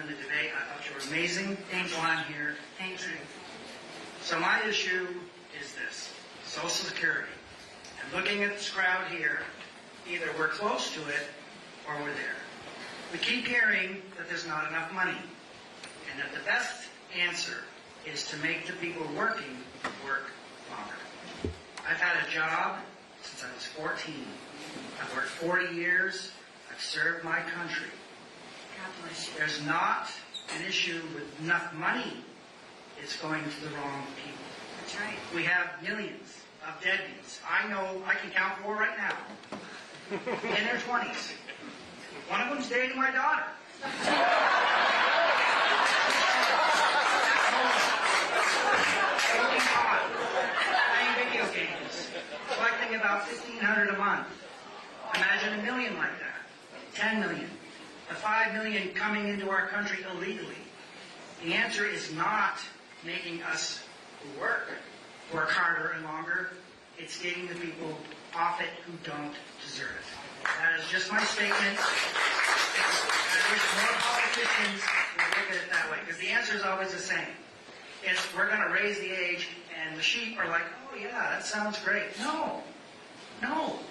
in the debate. I thought you were amazing. Thank you. I'm here. Thank you. So my issue is this, Social Security. And looking at this crowd here, either we're close to it or we're there. We keep hearing that there's not enough money and that the best answer is to make the people working work longer. I've had a job since I was 14. I've worked 40 years. I've served my country. God bless you. There's not an issue with enough money. It's going to the wrong people. That's right. We have millions of deadbeats. I know I can count 4 right now. In their 20s. One of them's dating my daughter. Smoking pot, playing video games, collecting about $1,500 a month. Imagine a million like that. 10 million. The 5 million coming into our country illegally. The answer is not making us who work harder and longer. It's getting the people off it who don't deserve it. That is just my statement. I wish more politicians would look at it that way, because the answer is always the same. It's, we're going to raise the age, and the sheep are like, oh yeah, that sounds great. No,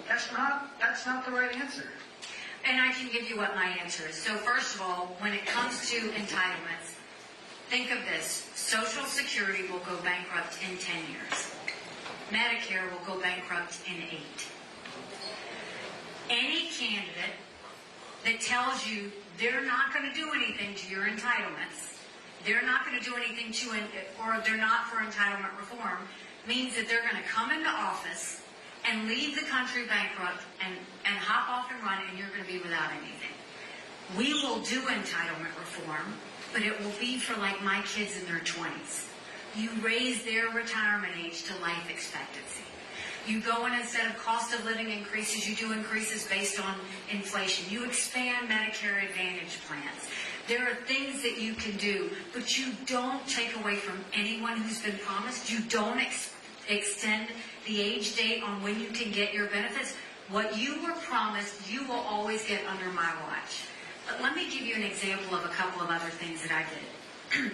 that's not the right answer. And I can give you what my answer is. So first of all, when it comes to entitlements, think of this. Social Security will go bankrupt in 10 years. Medicare will go bankrupt in 8. Any candidate that tells you they're not going to do anything to your entitlements, they're not going to do anything to, or they're not for entitlement reform, means that they're going to come into office and leave the country bankrupt and hop off and run, and you're going to be without anything. We will do entitlement reform, but it will be for like my kids in their 20s. You raise their retirement age to life expectancy. You go in, instead of cost of living increases, you do increases based on inflation. You expand Medicare Advantage plans. There are things that you can do, but you don't take away from anyone who's been promised. You don't extend the age date on when you can get your benefits. What you were promised, you will always get under my watch. But let me give you an example of a couple of other things that I did.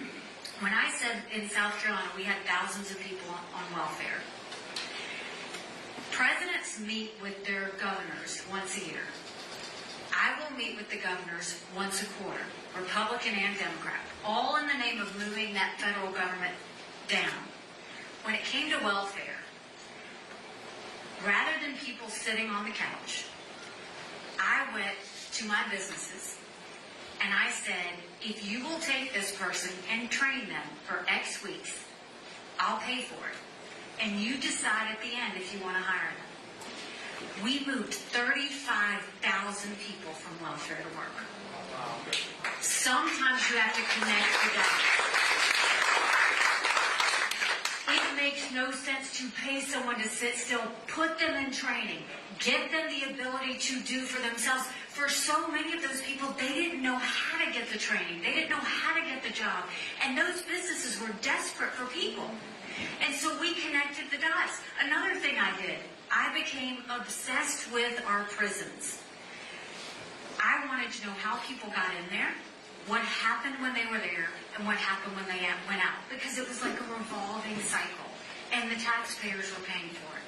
When I said in South Carolina we had thousands of people on welfare, presidents meet with their governors once a year. I will meet with the governors once a quarter, Republican and Democrat, all in the name of moving that federal government down. When it came to welfare, rather than people sitting on the couch, I went to my businesses and I said, if you will take this person and train them for X weeks, I'll pay for it. And you decide at the end if you want to hire them. We moved 35,000 people from welfare to work. Sometimes you have to connect the dots. It makes no sense to pay someone to sit still, put them in training, give them the ability to do for themselves. For so many of those people, they didn't know how to get the training. They didn't know how to get the job. And those businesses were desperate for people. And so we connected the dots. Another thing I did, I became obsessed with our prisons. I wanted to know how people got in there, what happened when they were there, and what happened when they went out. Because it was like a revolving cycle. And the taxpayers were paying for it.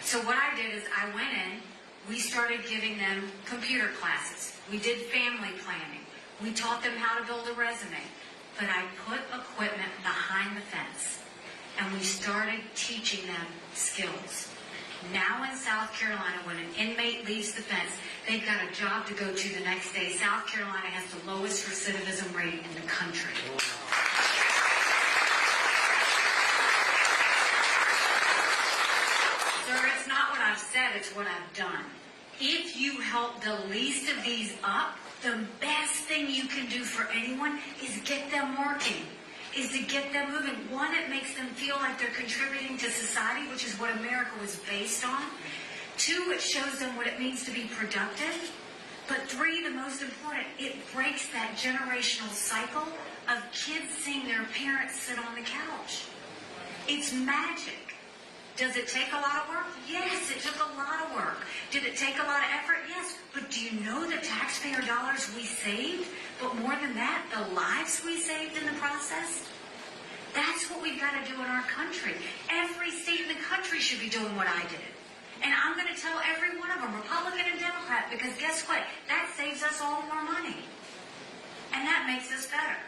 So what I did is I went in, we started giving them computer classes. We did family planning. We taught them how to build a resume. But I put equipment behind the fence. And we started teaching them skills. Now in South Carolina, when an inmate leaves the fence, they've got a job to go to the next day. South Carolina has the lowest recidivism rate in the country. Sir, it's not what I've said, it's what I've done. If you help the least of these up, the best thing you can do for anyone is get them working. Is to get them moving. One, it makes them feel like they're contributing to society, which is what America was based on. Two, it shows them what it means to be productive. But three, the most important, it breaks that generational cycle of kids seeing their parents sit on the couch. It's magic. Does it take a lot of work? Yes, it took a lot of work. Did it take a lot of effort? Yes. But do you know the taxpayer dollars we saved But more than that, the lives we saved in the process, that's what we've got to do in our country. Every state in the country should be doing what I did. And I'm going to tell every one of them, Republican and Democrat, because guess what? That saves us all more money. And that makes us better.